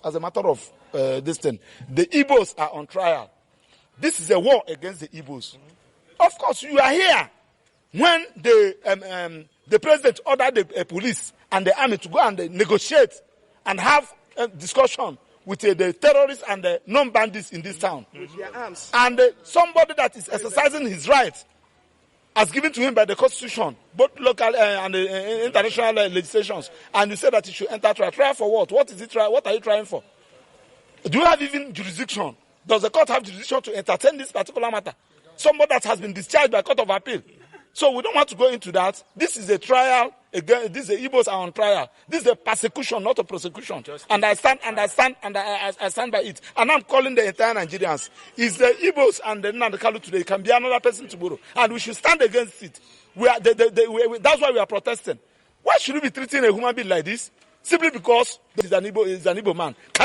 As a matter of this thing, the Igbos are on trial. This is a war against the Igbos. Of course, you are here when the president ordered the police and the army to go and negotiate and have a discussion with the terrorists and the non-bandits in this town. With their arms. And somebody that is exercising his rights as given to him by the Constitution, both local and international legislations, and you say that he should enter trial. Trial for what? What is it? What are you trying for? Do you have even jurisdiction? Does the court have jurisdiction to entertain this particular matter? Somebody that has been discharged by Court of Appeal. So we don't want to go into that. This is a trial. Again, the Igbos are on trial. This is a persecution, not a prosecution. And I stand by it. And I'm calling the entire Nigerians. It's the Igbos and the Nnamdi Kanu today. It can be another person tomorrow. And we should stand against it. That's why we are protesting. Why should we be treating a human being like this? Simply because he's an Igbo man. Can you